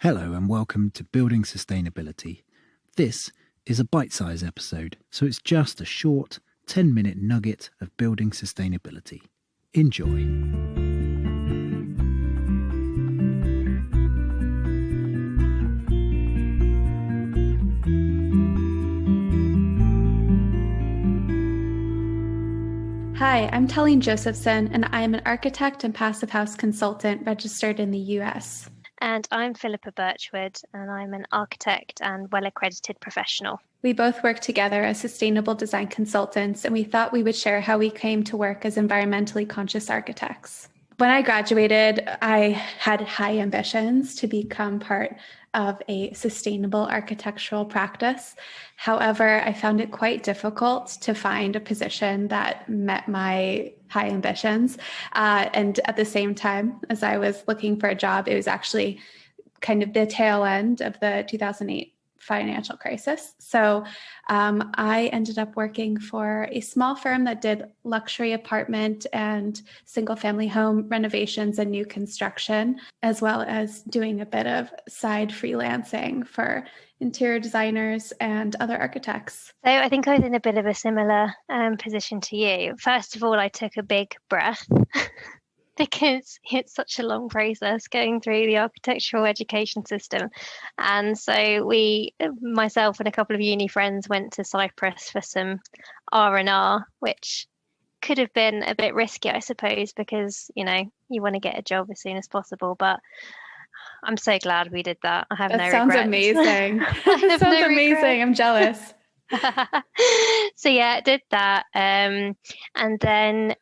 Hello and welcome to Building Sustainability. This is a ByteSize episode, so it's just a short 10-minute nugget of building sustainability. Enjoy. Hi, I'm Taleen Josefsson, and I am an architect and passive house consultant registered in the US. And I'm Philippa Birch-Wood, and I'm an architect and well-accredited professional. We both work together as sustainable design consultants, and we thought we would share how we came to work as environmentally conscious architects. When I graduated, I had high ambitions to become part of a sustainable architectural practice. However, I found it quite difficult to find a position that met my high ambitions. And at the same time, as I was looking for a job, it was actually kind of the tail end of the 2008 financial crisis. So I ended up working for a small firm that did luxury apartment and single family home renovations and new construction, as well as doing a bit of side freelancing for interior designers and other architects. So I think I was in a bit of a similar position to you. First of all, I took a big breath because it's such a long process going through the architectural education system. And so myself and a couple of uni friends went to Cyprus for some R&R, which could have been a bit risky, I suppose, because, you want to get a job as soon as possible. But I'm so glad we did that. I have no regrets. That sounds amazing. That sounds amazing. I'm jealous. So yeah, I did that. And then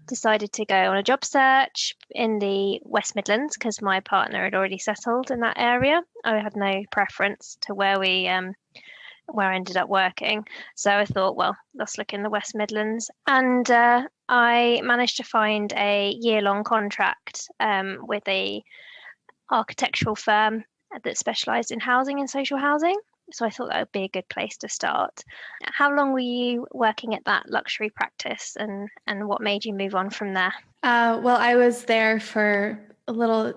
decided to go on a job search in the West Midlands because my partner had already settled in that area. I had no preference to where I ended up working. So I thought, well, let's look in the West Midlands. And I managed to find a year-long contract with a architectural firm that specialised in housing and social housing. So I thought that would be a good place to start. How long were you working at that luxury practice and what made you move on from there? Well, I was there for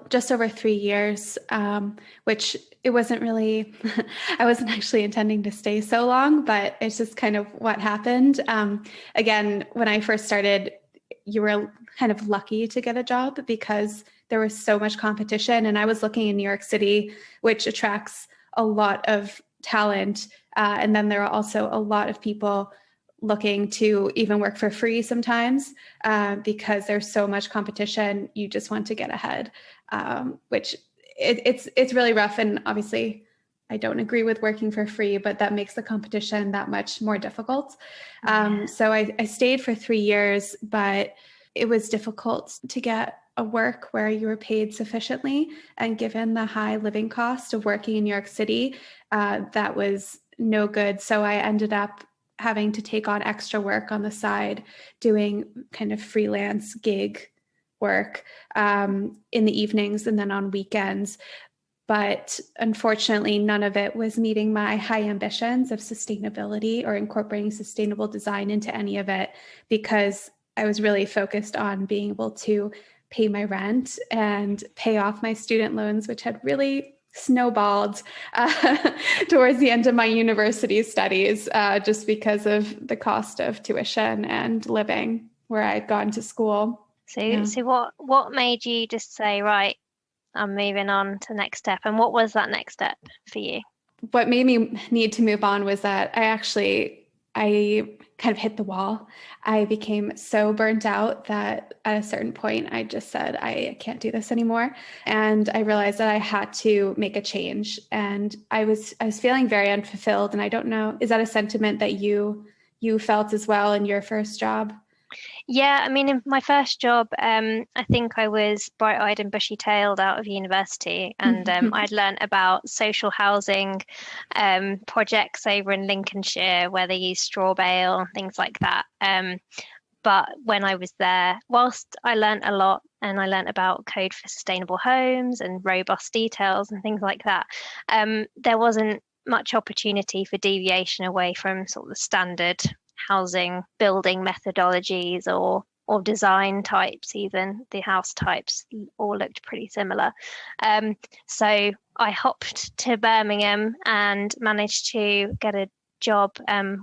just over 3 years, which it wasn't really, I wasn't actually intending to stay so long, but it's just kind of what happened. Again, when I first started, you were kind of lucky to get a job because there was so much competition. And I was looking in New York City, which attracts a lot of talent. And then there are also a lot of people looking to even work for free sometimes because there's so much competition. You just want to get ahead, which it's really rough. And obviously, I don't agree with working for free, but that makes the competition that much more difficult. So I stayed for 3 years, but it was difficult to get a work where you were paid sufficiently. And given the high living cost of working in New York City, that was no good. So I ended up having to take on extra work on the side, doing kind of freelance gig work in the evenings and then on weekends. But unfortunately, none of it was meeting my high ambitions of sustainability or incorporating sustainable design into any of it because I was really focused on being able to pay my rent and pay off my student loans, which had really snowballed towards the end of my university studies, just because of the cost of tuition and living where I had gone to school. So what made you just say, right, I'm moving on to the next step? And what was that next step for you? What made me need to move on was that I kind of hit the wall. I became so burnt out that at a certain point, I just said, I can't do this anymore. And I realized that I had to make a change. And I was feeling very unfulfilled. And I don't know, is that a sentiment that you felt as well in your first job? Yeah, I mean, in my first job, I think I was bright-eyed and bushy-tailed out of university, and I'd learned about social housing projects over in Lincolnshire where they use straw bale and things like that. But when I was there, whilst I learned a lot and I learned about code for sustainable homes and robust details and things like that, there wasn't much opportunity for deviation away from sort of the standard housing building methodologies or or design types, even the house types all looked pretty similar. So I hopped to Birmingham and managed to get a job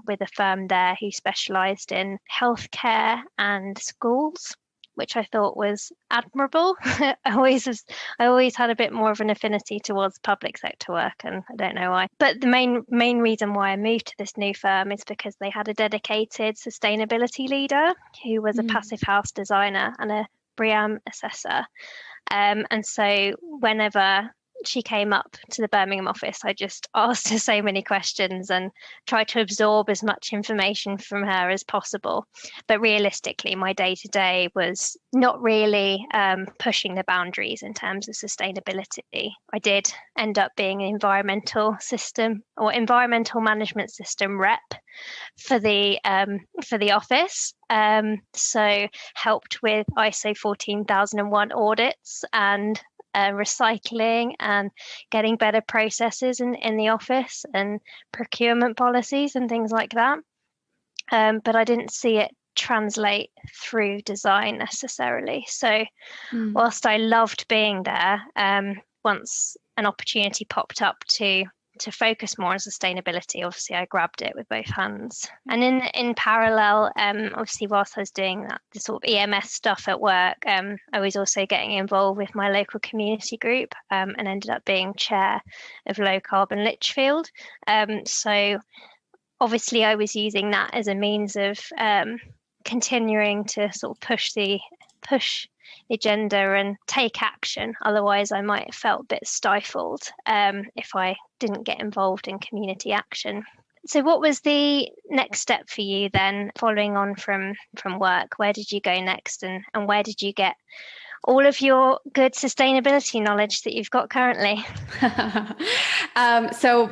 with a firm there who specialised in healthcare and schools, which I thought was admirable. I always had a bit more of an affinity towards public sector work, and I don't know why. But the main reason why I moved to this new firm is because they had a dedicated sustainability leader who was a passive house designer and a BREEAM assessor. And so whenever she came up to the Birmingham office, I just asked her so many questions and tried to absorb as much information from her as possible. But realistically, my day-to-day was not really pushing the boundaries in terms of sustainability. I did end up being an environmental environmental management system rep for the office. So helped with ISO 14001 audits and recycling and getting better processes in the office and procurement policies and things like that. But I didn't see it translate through design necessarily. So whilst I loved being there, once an opportunity popped up to focus more on sustainability, obviously I grabbed it with both hands. And in parallel, obviously whilst I was doing the sort of EMS stuff at work, I was also getting involved with my local community group and ended up being chair of Low Carbon Lichfield. So obviously I was using that as a means of continuing to sort of push the agenda and take action. Otherwise I might have felt a bit stifled if I didn't get involved in community action. So what was the next step for you then, following on from work? Where did you go next, and where did you get all of your good sustainability knowledge that you've got currently? So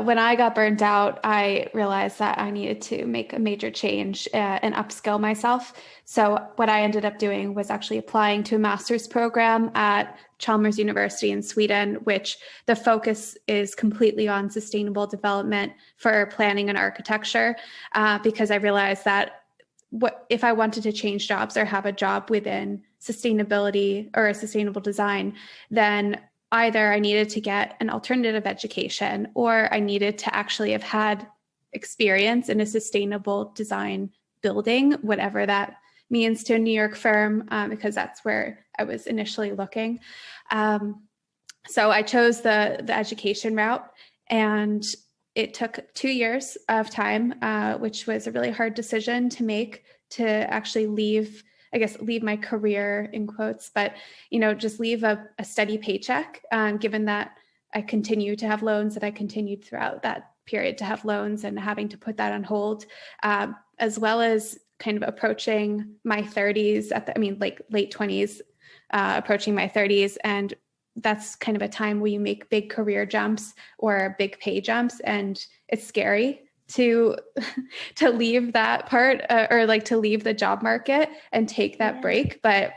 when I got burnt out, I realized that I needed to make a major change and upskill myself. So what I ended up doing was actually applying to a master's program at Chalmers University in Sweden, which the focus is completely on sustainable development for planning and architecture, because I realized that if I wanted to change jobs or have a job within sustainability or a sustainable design, then either I needed to get an alternative education or I needed to actually have had experience in a sustainable design building, whatever that means to a New York firm, because that's where I was initially looking. So I chose the education route, and it took 2 years of time, which was a really hard decision to make, to actually leave my career in quotes, but, just leave a steady paycheck, given that I continue to have loans, that I continued throughout that period to have loans and having to put that on hold, as well as kind of approaching my 30s late 20s, approaching my 30s. And that's kind of a time where you make big career jumps or big pay jumps. And it's scary to leave that part or to leave the job market and take that break. But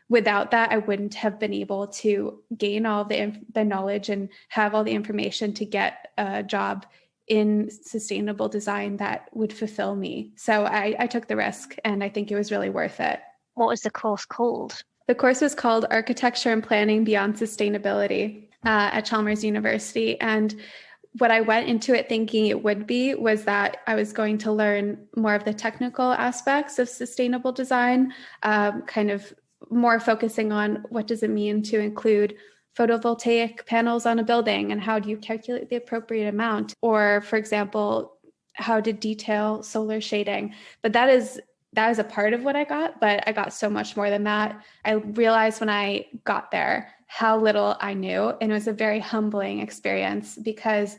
without that, I wouldn't have been able to gain all the knowledge and have all the information to get a job in sustainable design that would fulfill me. So I took the risk, and I think it was really worth it. What was the course called? The course was called Architecture and Planning Beyond Sustainability at Chalmers University. And what I went into it thinking it would be was that I was going to learn more of the technical aspects of sustainable design, kind of more focusing on what does it mean to include photovoltaic panels on a building and how do you calculate the appropriate amount? Or, for example, how to detail solar shading. But that is a part of what I got, but I got so much more than that. I realized when I got there how little I knew, and it was a very humbling experience, because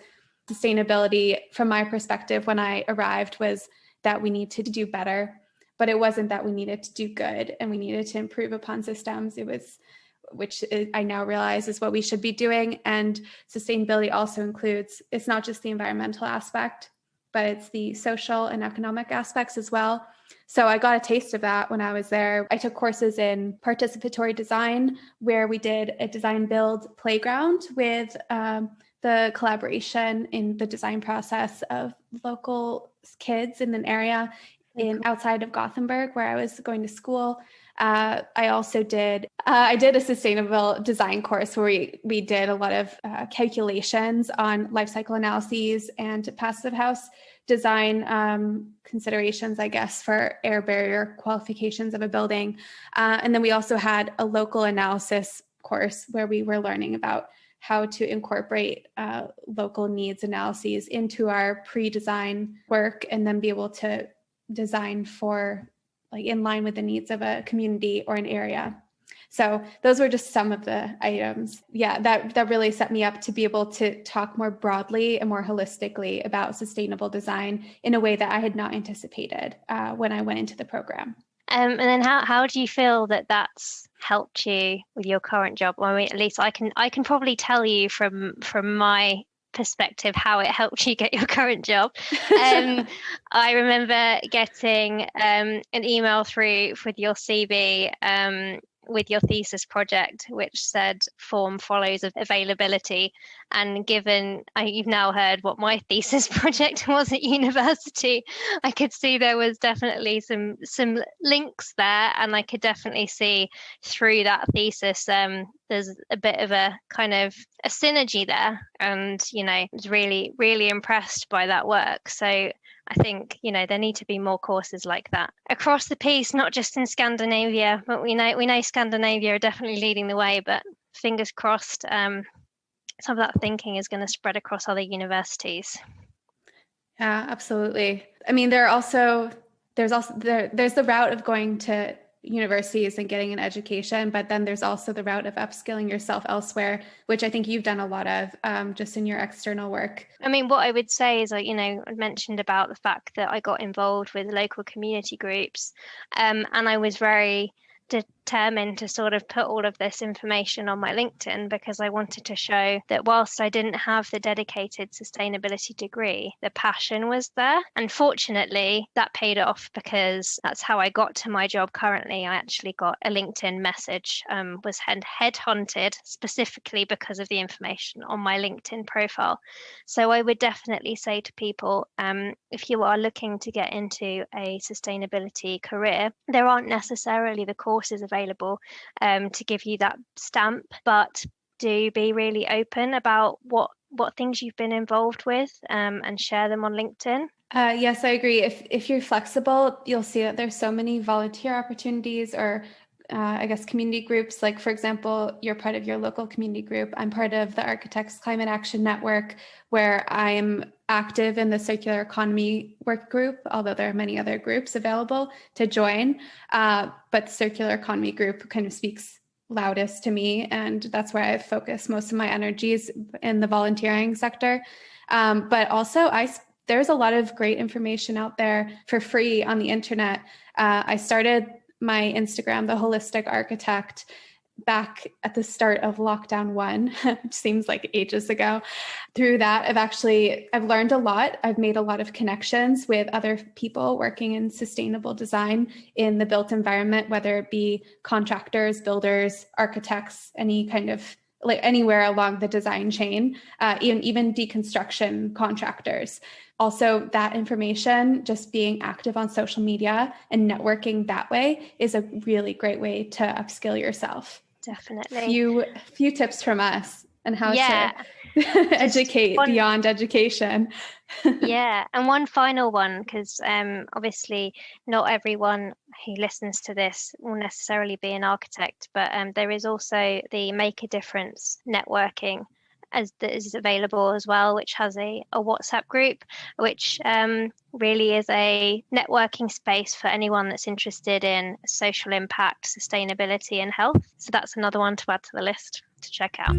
sustainability, from my perspective when I arrived, was that we need to do better, but it wasn't that we needed to do good and we needed to improve upon systems. It was, which I now realize is what we should be doing. And sustainability also includes, it's not just the environmental aspect, but it's the social and economic aspects as well. So I got a taste of that when I was there. I took courses in participatory design, where we did a design build playground with the collaboration in the design process of local kids in an area outside of Gothenburg, where I was going to school. I also did I did a sustainable design course where we did a lot of calculations on life cycle analyses and passive house design considerations, I guess, for air barrier qualifications of a building. And then we also had a local analysis course where we were learning about how to incorporate local needs analyses into our pre-design work and then be able to design for in line with the needs of a community or an area. So those were just some of the items. Yeah, that really set me up to be able to talk more broadly and more holistically about sustainable design in a way that I had not anticipated when I went into the program. And then how do you feel that that's helped you with your current job? Well, I mean, at least I can probably tell you from my perspective how it helped you get your current job. I remember getting an email through with your CV with your thesis project, which said form follows of availability. And given you've now heard what my thesis project was at university, I could see there was definitely some links there, and I could definitely see through that thesis there's a bit of a kind of a synergy there, and I was really, really impressed by that work. So I think there need to be more courses like that across the piece, not just in Scandinavia. But we know Scandinavia are definitely leading the way. But fingers crossed, some of that thinking is going to spread across other universities. Yeah, absolutely. I mean, there's the route of going to universities and getting an education, but then there's also the route of upskilling yourself elsewhere, which I think you've done a lot of just in your external work. I mean, what I would say is, I mentioned about the fact that I got involved with local community groups, and I was very determined to sort of put all of this information on my LinkedIn, because I wanted to show that whilst I didn't have the dedicated sustainability degree, the passion was there. And fortunately, that paid off, because that's how I got to my job currently. I actually got a LinkedIn message, was headhunted specifically because of the information on my LinkedIn profile. So I would definitely say to people, if you are looking to get into a sustainability career, there aren't necessarily the courses available to give you that stamp, but do be really open about what things you've been involved with, and share them on LinkedIn. Yes, I agree. If you're flexible, you'll see that there's so many volunteer opportunities or I guess community groups. Like, for example, you're part of your local community group. I'm part of the Architects Climate Action Network, where I'm active in the circular economy work group, although there are many other groups available to join. But the circular economy group kind of speaks loudest to me, and that's where I focus most of my energies in the volunteering sector. But also there's a lot of great information out there for free on the internet. I started my Instagram, The Holistic Architect, back at the start of lockdown 1, which seems like ages ago. Through that, I've learned a lot. I've made a lot of connections with other people working in sustainable design in the built environment, whether it be contractors, builders, architects, any kind of anywhere along the design chain, even deconstruction contractors. Also, that information, just being active on social media and networking that way, is a really great way to upskill yourself. Definitely. Few tips from us on how to educate beyond education. Yeah, and one final one, because obviously not everyone who listens to this will necessarily be an architect, but there is also the Make a Difference networking that is available as well, which has a WhatsApp group, which really is a networking space for anyone that's interested in social impact, sustainability, and health. So that's another one to add to the list to check out.